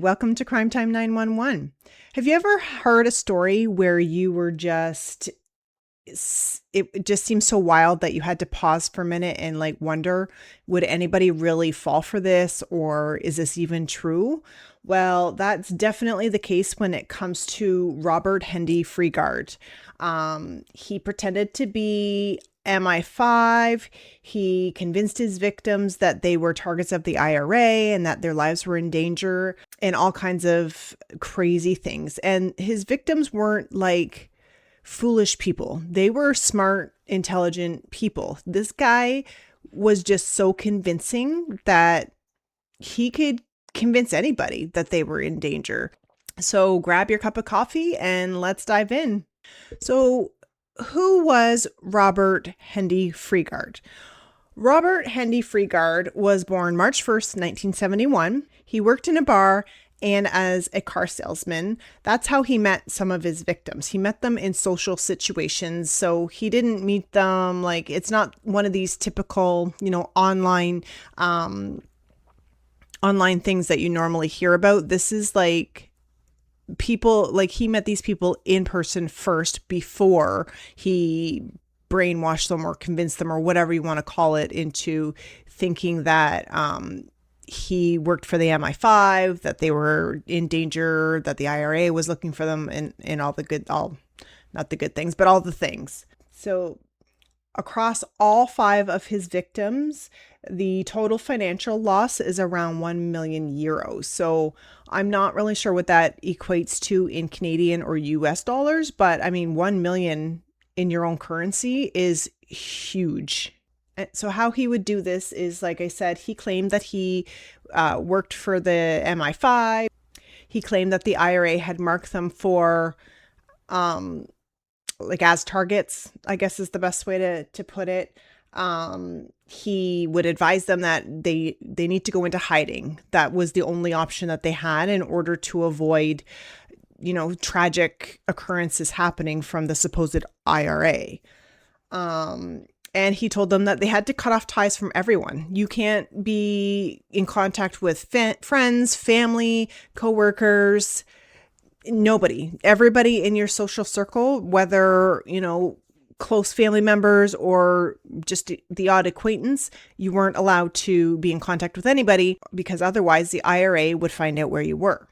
welcome to Crime Time 911. Have you ever heard a story where you were it just seems so wild that you had to pause for a minute and like wonder, would anybody really fall for this, or is this even true? Well, that's definitely the case when it comes to Robert Hendy Freegard. He pretended to be MI5. He convinced his victims that they were targets of the IRA and that their lives were in danger and all kinds of crazy things. And his victims weren't like foolish people. They were smart, intelligent people. This guy was just so convincing that he could convince anybody that they were in danger. So grab your cup of coffee and let's dive in. So who was Robert Hendy Freegard? Robert Hendy Freegard was born March 1st, 1971. He worked in a bar and as a car salesman. That's how he met some of his victims. He met them in social situations. So he didn't meet them like, it's not one of these typical, online things that you normally hear about. This is like people, like he met these people in person first before he brainwashed them or convinced them or whatever you want to call it into thinking that he worked for the MI5, that they were in danger, that the IRA was looking for them, and all the good, not the good things, but all the things. So across all 5 of his victims, the total financial loss is around 1 million euros. So I'm not really sure what that equates to in Canadian or US dollars, but I mean, 1 million in your own currency is huge. So how he would do this is, like I said, he claimed that he worked for the MI5. He claimed that the IRA had marked them for as targets, I guess is the best way to put it. He would advise them that they need to go into hiding. That was the only option that they had in order to avoid, tragic occurrences happening from the supposed IRA. And he told them that they had to cut off ties from everyone. You can't be in contact with friends, family, coworkers, nobody. Everybody in your social circle, whether, close family members or just the odd acquaintance, you weren't allowed to be in contact with anybody because otherwise the IRA would find out where you were.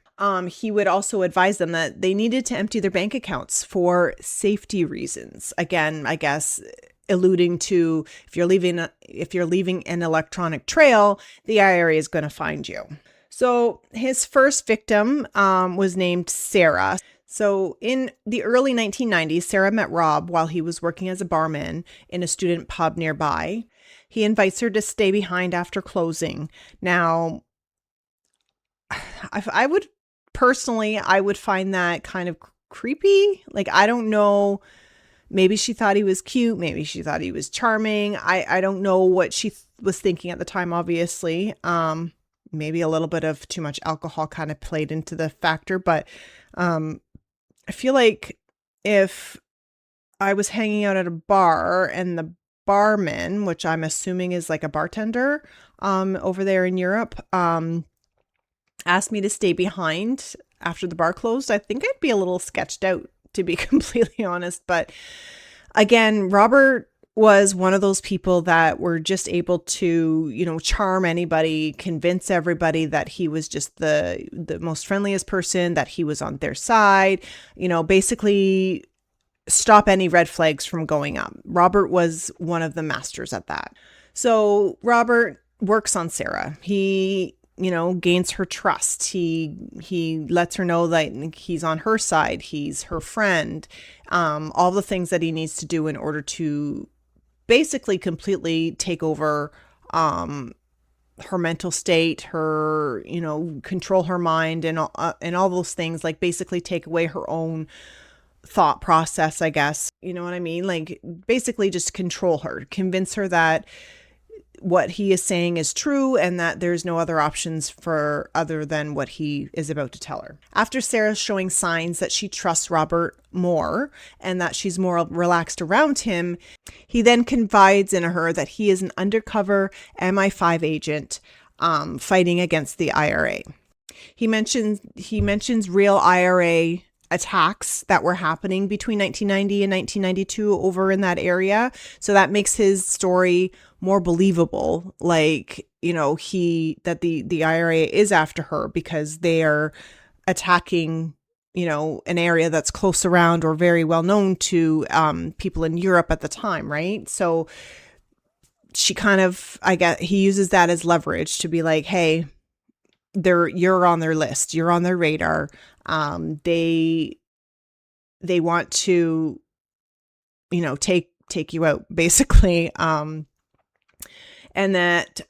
He would also advise them that they needed to empty their bank accounts for safety reasons. Again, I guess alluding to if you're leaving an electronic trail, the IRA is going to find you. So his first victim was named Sarah. So in the early 1990s, Sarah met Rob while he was working as a barman in a student pub nearby. He invites her to stay behind after closing. Now, I would find that kind of creepy. Like, I don't know. Maybe she thought he was cute. Maybe she thought he was charming. I don't know what she was thinking at the time, obviously. Maybe a little bit of too much alcohol kind of played into the factor. But I feel like if I was hanging out at a bar and the barman, which I'm assuming is like a bartender over there in Europe, asked me to stay behind after the bar closed, I think I'd be a little sketched out, to be completely honest. But again, Robert was one of those people that were just able to, charm anybody, convince everybody that he was just the most friendliest person, that he was on their side, basically stop any red flags from going up. Robert was one of the masters at that. So Robert works on Sarah. He gains her trust. He lets her know that he's on her side. He's her friend. All the things that he needs to do in order to basically completely take over her mental state, her, control her mind and all those things, like basically take away her own thought process, I guess. You know what I mean? Like basically just control her, convince her that what he is saying is true and that there's no other options for other than what he is about to tell her. After Sarah's showing signs that she trusts Robert more and that she's more relaxed around him, he then confides in her that he is an undercover MI5 agent fighting against the IRA. He mentions real IRA attacks that were happening between 1990 and 1992 over in that area. So that makes his story more believable. Like, the IRA is after her because they are attacking, an area that's close around or very well known to people in Europe at the time, right? So he uses that as leverage to be like, hey, you're on their list, you're on their radar. They want to, take you out basically. And that,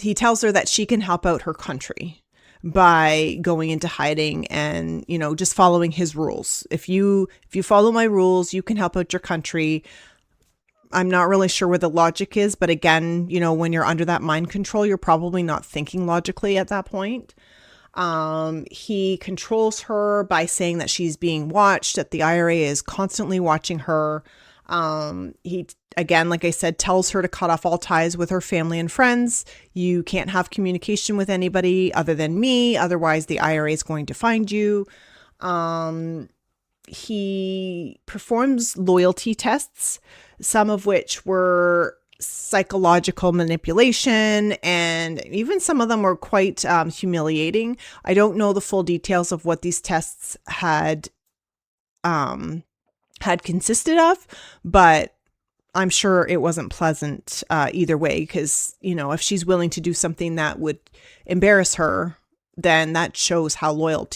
he tells her that she can help out her country by going into hiding and, just following his rules. If you follow my rules, you can help out your country. I'm not really sure where the logic is, but again, when you're under that mind control, you're probably not thinking logically at that point. He controls her by saying that she's being watched, that the IRA is constantly watching her. He, again, like I said, tells her to cut off all ties with her family and friends. You can't have communication with anybody other than me. Otherwise, the IRA is going to find you. He performs loyalty tests, some of which were psychological manipulation, and even some of them were quite humiliating. I don't know the full details of what these tests had consisted of, but I'm sure it wasn't pleasant either way, because, if she's willing to do something that would embarrass her, then that shows how loyal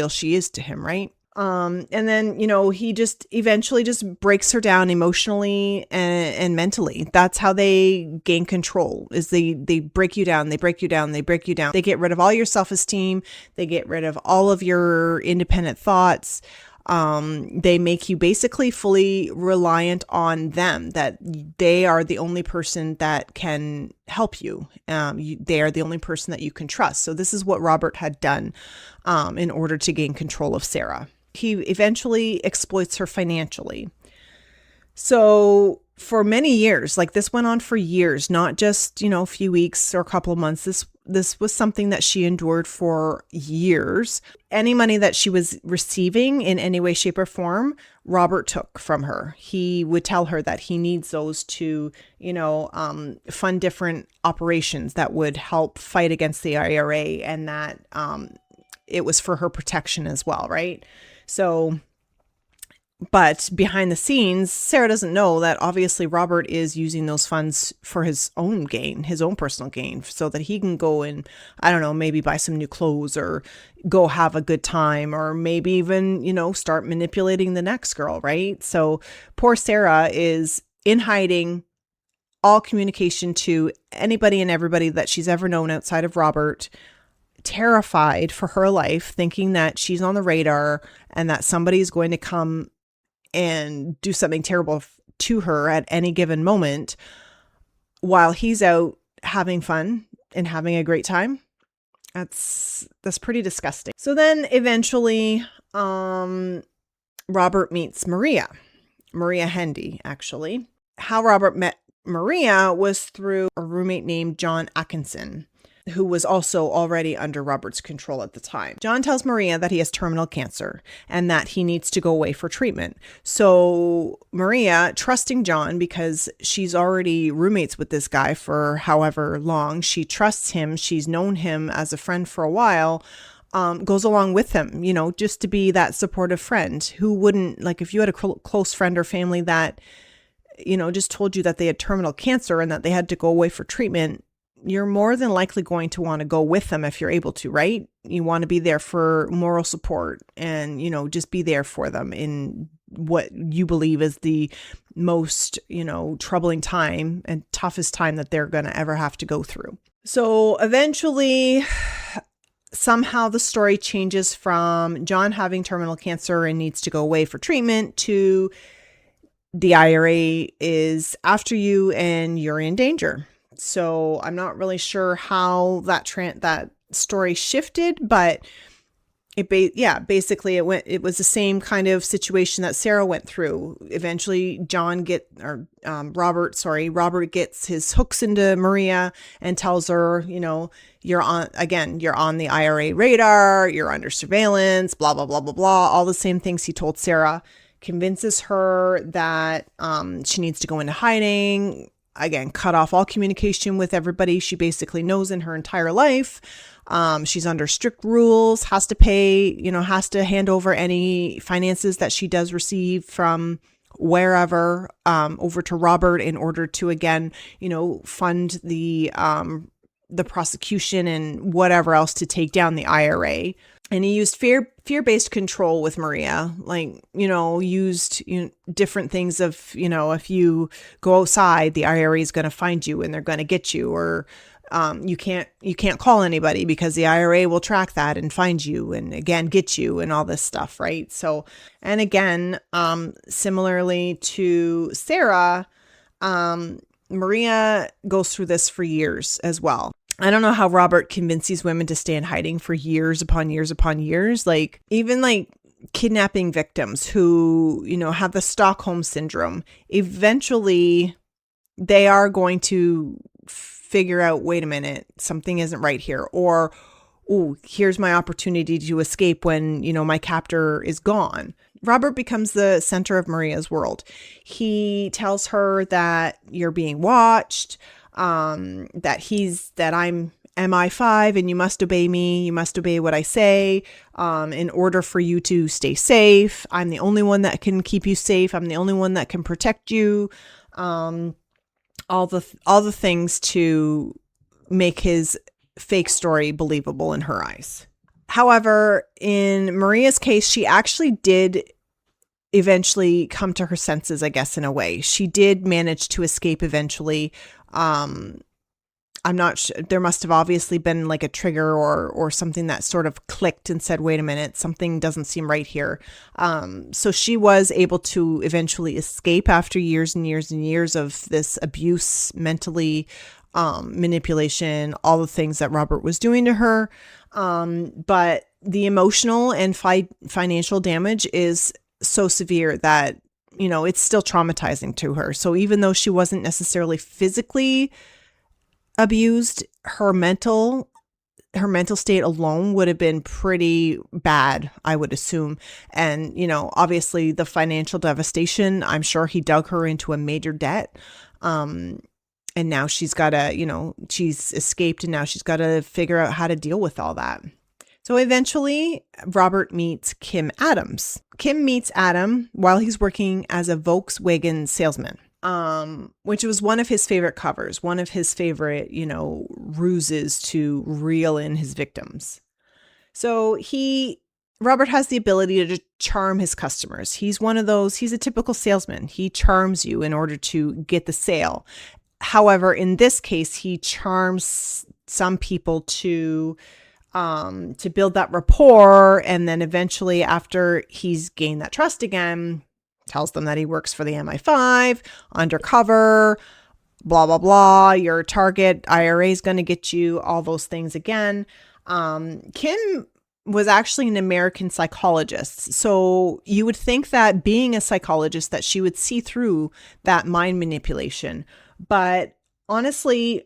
she is to him, right? And then, he just eventually just breaks her down emotionally and mentally. That's how they gain control, is they break you down, they break you down, they break you down. They get rid of all your self-esteem. They get rid of all of your independent thoughts. They make you basically fully reliant on them, that they are the only person that can help you. They are the only person that you can trust. So this is what Robert had done in order to gain control of Sarah. He eventually exploits her financially. So for many years, like this went on for years, not just, a few weeks or a couple of months. This was something that she endured for years. Any money that she was receiving in any way, shape, or form, Robert took from her. He would tell her that he needs those to, fund different operations that would help fight against the IRA, and that it was for her protection as well, right? So, but behind the scenes, Sarah doesn't know that obviously Robert is using those funds for his own gain, his own personal gain, so that he can go and, I don't know, maybe buy some new clothes or go have a good time, or maybe even, start manipulating the next girl, right? So poor Sarah is in hiding, all communication to anybody and everybody that she's ever known outside of Robert, terrified for her life, thinking that she's on the radar and that somebody's going to come and do something terrible to her at any given moment, while he's out having fun and having a great time. That's pretty disgusting. So then eventually, Robert meets Maria Hendy, actually. How Robert met Maria was through a roommate named John Atkinson, who was also already under Robert's control at the time. John tells Maria that he has terminal cancer and that he needs to go away for treatment. So Maria, trusting John because she's already roommates with this guy for however long, she trusts him, she's known him as a friend for a while, goes along with him, just to be that supportive friend. Who wouldn't, like, if you had a close friend or family that, just told you that they had terminal cancer and that they had to go away for treatment, you're more than likely going to want to go with them if you're able to, right? You want to be there for moral support and, just be there for them in what you believe is the most, troubling time and toughest time that they're going to ever have to go through. So eventually, somehow the story changes from John having terminal cancer and needs to go away for treatment to the IRA is after you and you're in danger. So I'm not really sure how that story shifted, but Basically it was the same kind of situation that Sarah went through. Eventually Robert gets his hooks into Maria and tells her, you're on the IRA radar, you're under surveillance, blah blah blah blah blah, all the same things he told Sarah. Convinces her that she needs to go into hiding, again, cut off all communication with everybody she basically knows in her entire life. She's under strict rules, has to hand over any finances that she does receive from wherever over to Robert in order to, again, fund the prosecution and whatever else to take down the IRA. And he used fear-based control with Maria, used different things of, if you go outside, the IRA is going to find you and they're going to get you, or you can't call anybody because the IRA will track that and find you and, again, get you and all this stuff, right? So, and again, similarly to Sarah, Maria goes through this for years as well. I don't know how Robert convinces women to stay in hiding for years upon years upon years. Even kidnapping victims who, have the Stockholm syndrome. Eventually, they are going to figure out, wait a minute, something isn't right here. Or, oh, here's my opportunity to escape when, my captor is gone. Robert becomes the center of Maria's world. He tells her that you're being watched, that I'm MI5 and you must obey me. You must obey what I say in order for you to stay safe. I'm the only one that can keep you safe. I'm the only one that can protect you. All the things to make his fake story believable in her eyes. However, in Maria's case, she actually did eventually come to her senses, I guess, in a way. She did manage to escape eventually. I'm not sure. There must have obviously been a trigger or something that sort of clicked and said, wait a minute, something doesn't seem right here. So she was able to eventually escape after years and years and years of this abuse, mentally, manipulation, all the things that Robert was doing to her. But the emotional and financial damage is so severe that, it's still traumatizing to her. So even though she wasn't necessarily physically abused, her mental state alone would have been pretty bad, I would assume. And, obviously the financial devastation, I'm sure he dug her into a major debt. And now she's got to, she's escaped and now she's got to figure out how to deal with all that. So eventually, Robert meets Kim Adams. Kim meets Adam while he's working as a Volkswagen salesman, which was one of his favorite covers, one of his favorite, ruses to reel in his victims. So Robert has the ability to charm his customers. He's a typical salesman. He charms you in order to get the sale. However, in this case, he charms some people to build that rapport. And then eventually, after he's gained that trust again, tells them that he works for the MI5, undercover, blah, blah, blah. Your target IRA is going to get you, all those things again. Kim was actually an American psychologist. So you would think that being a psychologist that she would see through that mind manipulation. But honestly,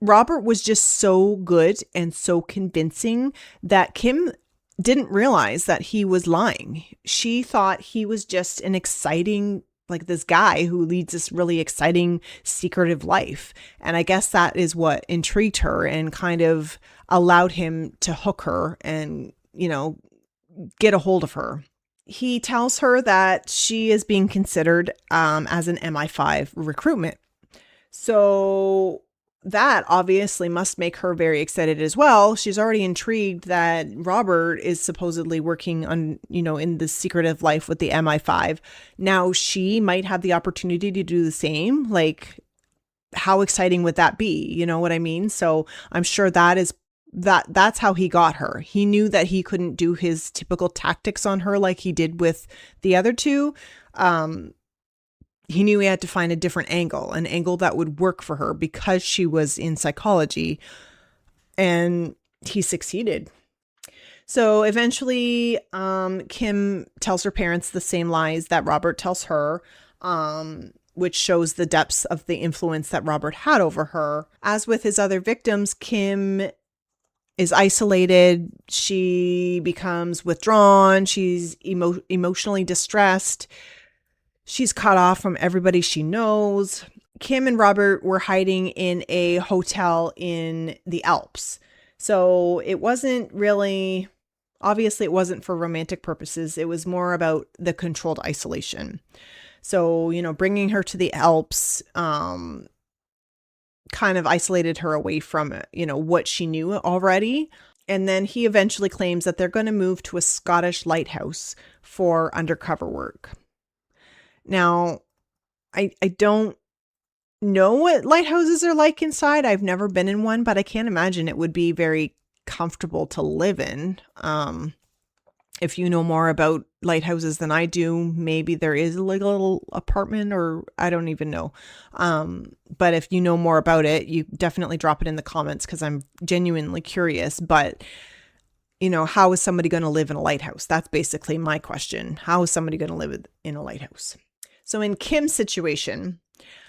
Robert was just so good and so convincing that Kim didn't realize that he was lying. She thought he was just an exciting, this guy who leads this really exciting, secretive life. And I guess that is what intrigued her and kind of allowed him to hook her and, get a hold of her. He tells her that she is being considered as an MI5 recruitment. So that obviously must make her very excited as well. She's already intrigued that Robert is supposedly working on, in the secretive life with the MI5. Now she might have the opportunity to do the same. How exciting would that be? You know what I mean? So I'm sure that's how he got her. He knew that he couldn't do his typical tactics on her like he did with the other two. He knew he had to find a different angle, an angle that would work for her because she was in psychology, and he succeeded. So eventually, Kim tells her parents the same lies that Robert tells her, which shows the depths of the influence that Robert had over her. As with his other victims, Kim is isolated. She becomes withdrawn. She's emotionally distressed. She's cut off from everybody she knows. Kim and Robert were hiding in a hotel in the Alps. So it wasn't really, obviously, it wasn't for romantic purposes. It was more about the controlled isolation. So, bringing her to the Alps kind of isolated her away from, what she knew already. And then he eventually claims that they're going to move to a Scottish lighthouse for undercover work. Now, I don't know what lighthouses are like inside. I've never been in one, but I can't imagine it would be very comfortable to live in. If you know more about lighthouses than I do, maybe there is like a little apartment, or I don't even know. But if you know more about it, you definitely drop it in the comments, because I'm genuinely curious. But how is somebody going to live in a lighthouse? That's basically my question. How is somebody going to live in a lighthouse? So in Kim's situation,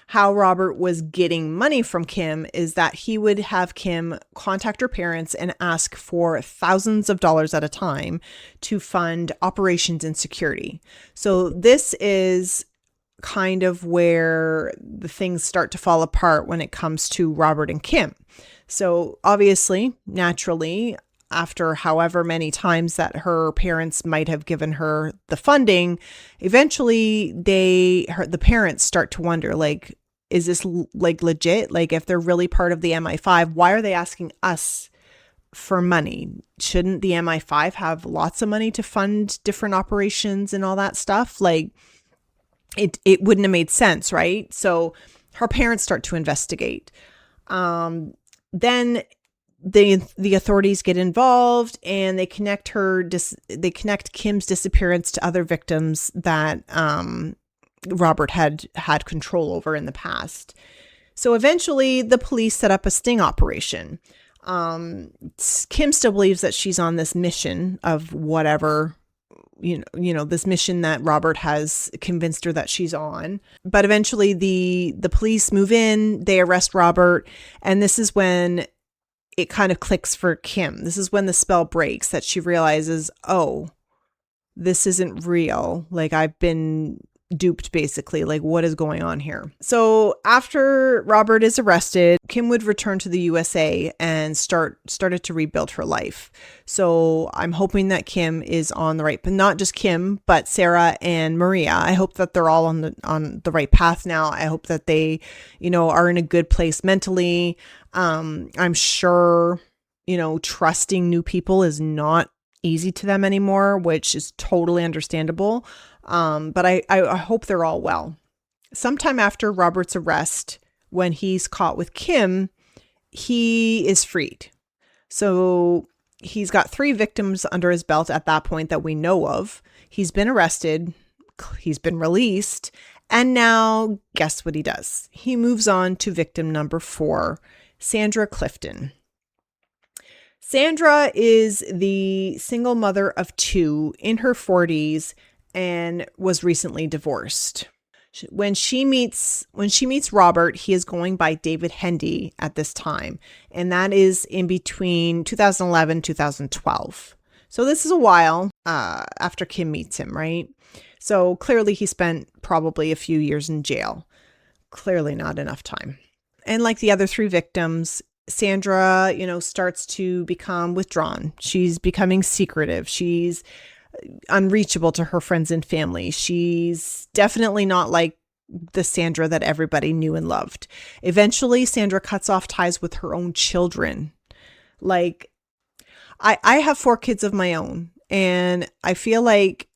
how Robert was getting money from Kim is that he would have Kim contact her parents and ask for thousands of dollars at a time to fund operations and security. So this is kind of where the things start to fall apart when it comes to Robert and Kim. So obviously, naturally, after however many times that her parents might have given her the funding, eventually the parents start to wonder, like, is this like legit? Like, if they're really part of the MI5, why are they asking us for money? Shouldn't the MI5 have lots of money to fund different operations and all that stuff? Like, it wouldn't have made sense, right? So her parents start to investigate. Then the authorities get involved, and they connect Kim's disappearance to other victims that Robert had control over in the past. So eventually the police set up a sting operation. Kim still believes that she's on this mission of whatever, this mission that Robert has convinced her that she's on. But eventually the police move in, they arrest Robert, and this is when it kind of clicks for Kim. This is when the spell breaks, that she realizes, oh, this isn't real. Like, I've been duped, basically. Like, what is going on here? So after Robert is arrested, Kim would return to the USA and started to rebuild her life. So I'm hoping that Kim is on the right, but not just Kim, but Sarah and Maria. I hope that they're all on the right path now. I hope that they, are in a good place mentally. I'm sure, trusting new people is not easy to them anymore, which is totally understandable. But I hope they're all well. Sometime after Robert's arrest, when he's caught with Kim, he is freed. So he's got 3 victims under his belt at that point that we know of. He's been arrested, he's been released, and now guess what he does? He moves on to victim number 4, Sandra Clifton. Sandra is the single mother of 2 in her 40s and was recently divorced. When she meets Robert, he is going by David Hendy at this time, and that is in between 2011 2012. So this is a while after Kim meets him, right? So clearly he spent probably a few years in jail. Clearly not enough time. And like the other 3 victims, Sandra, starts to become withdrawn. She's becoming secretive. She's unreachable to her friends and family. She's definitely not like the Sandra that everybody knew and loved. Eventually, Sandra cuts off ties with her own children. Like, I have 4 kids of my own, and I feel like,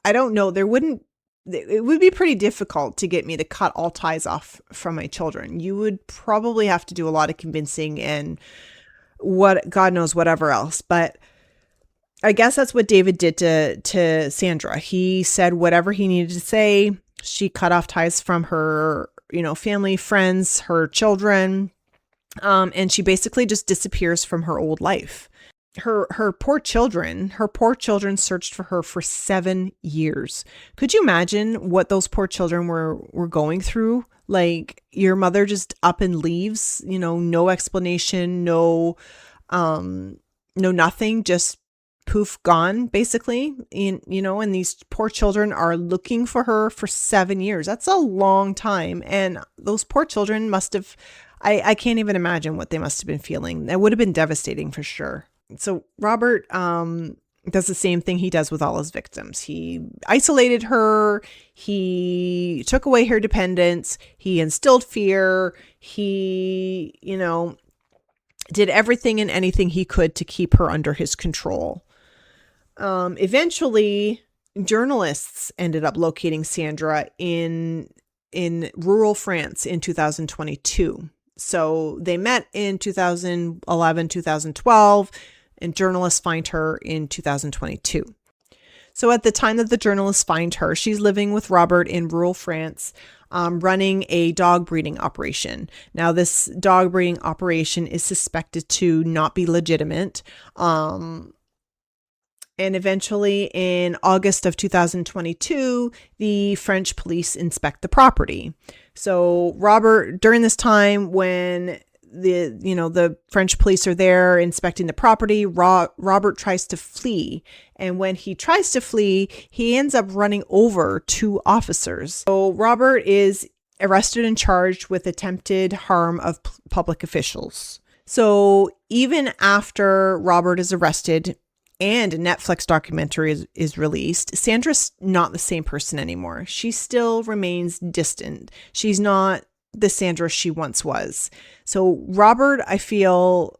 I don't know, it would be pretty difficult to get me to cut all ties off from my children. You would probably have to do a lot of convincing and what God knows whatever else. But I guess that's what David did to Sandra. He said whatever he needed to say. She cut off ties from her, family, friends, her children. And she basically just disappears from her old life. her poor children searched for her for 7 years. Could you imagine what those poor children were going through? Like, your mother just up and leaves, no explanation, no nothing, just poof, gone, basically. And these poor children are looking for her for 7 years. That's a long time. And those poor children must have, I can't even imagine what they must have been feeling. It would have been devastating for sure. So Robert does the same thing he does with all his victims. He isolated her. He took away her dependence. He instilled fear. He, did everything and anything he could to keep her under his control. Eventually, journalists ended up locating Sandra in rural France in 2022. So they met in 2011, 2012, and journalists find her in 2022. So at the time that the journalists find her, she's living with Robert in rural France, running a dog breeding operation. Now, this dog breeding operation is suspected to not be legitimate. And eventually, in August of 2022, the French police inspect the property. So Robert, during this time when the French police are there inspecting the property, Robert tries to flee. And when he tries to flee, he ends up running over 2 officers. So Robert is arrested and charged with attempted harm of public officials. So even after Robert is arrested and a Netflix documentary is released, Sandra's not the same person anymore. She still remains distant. She's not the Sandra she once was. So Robert, I feel,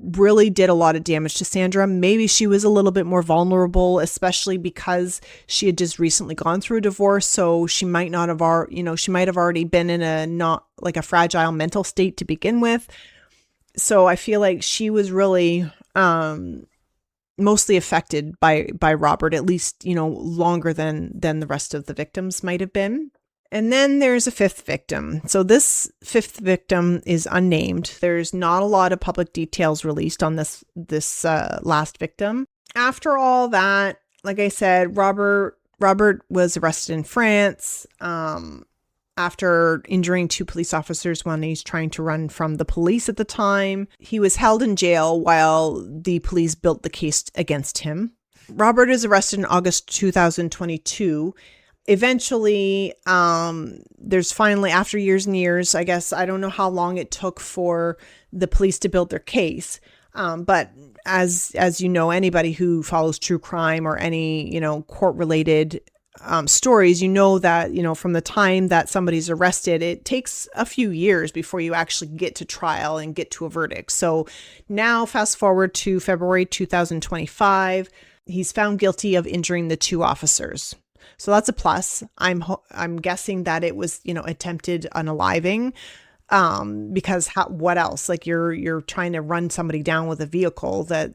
really did a lot of damage to Sandra. Maybe she was a little bit more vulnerable, especially because she had just recently gone through a divorce. So she might not have she might have already been in a not like a fragile mental state to begin with. So I feel like she was really mostly affected by Robert, at least, longer than the rest of the victims might have been. And then there's a 5th victim. So this 5th victim is unnamed. There's not a lot of public details released on this last victim. After all that, like I said, Robert was arrested in France after injuring 2 police officers when he's trying to run from the police at the time. He was held in jail while the police built the case against him. Robert is arrested in August 2022. Eventually, there's finally, after years and years, I guess, I don't know how long it took for the police to build their case. But as anybody who follows true crime or any, court-related stories, that, from the time that somebody's arrested, it takes a few years before you actually get to trial and get to a verdict. So now fast forward to February 2025, he's found guilty of injuring the 2 officers. So that's a plus. I'm guessing that it was, attempted unaliving, because what else? Like you're trying to run somebody down with a vehicle there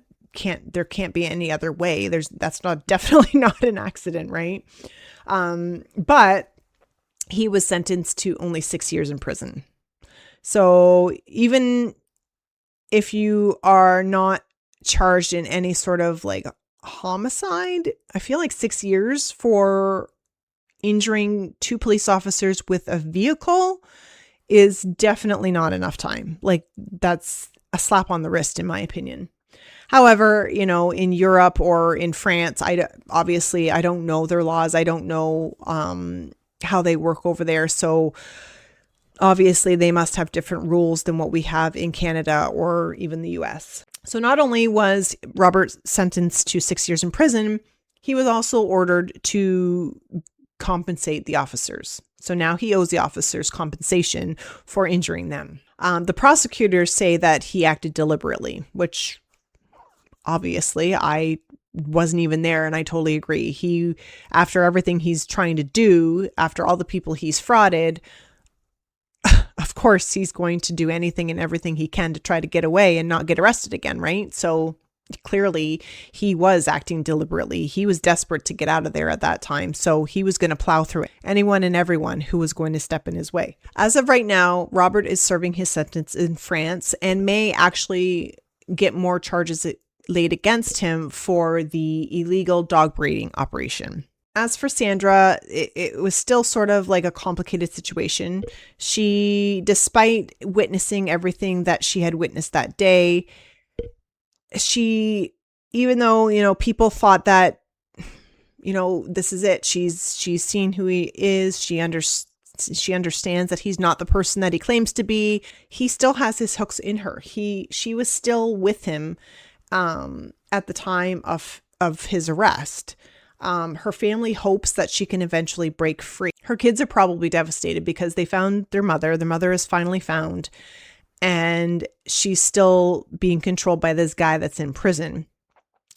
can't be any other way. That's definitely not an accident, right? But he was sentenced to only 6 years in prison. So even if you are not charged in any sort of like homicide, I feel like 6 years for injuring 2 police officers with a vehicle is definitely not enough time. Like, that's a slap on the wrist, in my opinion. However, in Europe or in France, obviously I don't know their laws. I don't know how they work over there. So obviously they must have different rules than what we have in Canada or even the US. So not only was Robert sentenced to 6 years in prison, he was also ordered to compensate the officers. So now he owes the officers compensation for injuring them. The prosecutors say that he acted deliberately, which obviously I wasn't even there, and I totally agree. After everything he's trying to do, after all the people he's frauded, of course, he's going to do anything and everything he can to try to get away and not get arrested again, right? So clearly he was acting deliberately. He was desperate to get out of there at that time. So he was going to plow through anyone and everyone who was going to step in his way. As of right now, Robert is serving his sentence in France and may actually get more charges laid against him for the illegal dog breeding operation. As for Sandra, it was still sort of like a complicated situation. She, despite witnessing everything that she had witnessed that day, even though, people thought that, this is it. She's seen who he is. She understands that he's not the person that he claims to be. He still has his hooks in her. She was still with him at the time of his arrest. Her family hopes that she can eventually break free. Her kids are probably devastated because they found their mother. Their mother is finally found, and she's still being controlled by this guy that's in prison.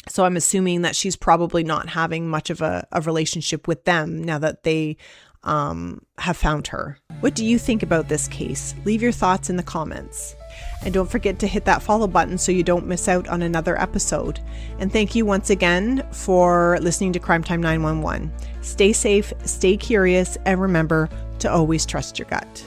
So I'm assuming that she's probably not having much of a relationship with them now that they have found her. What do you think about this case? Leave your thoughts in the comments. And don't forget to hit that follow button so you don't miss out on another episode. And thank you once again for listening to Crime Time 911. Stay safe, stay curious, and remember to always trust your gut.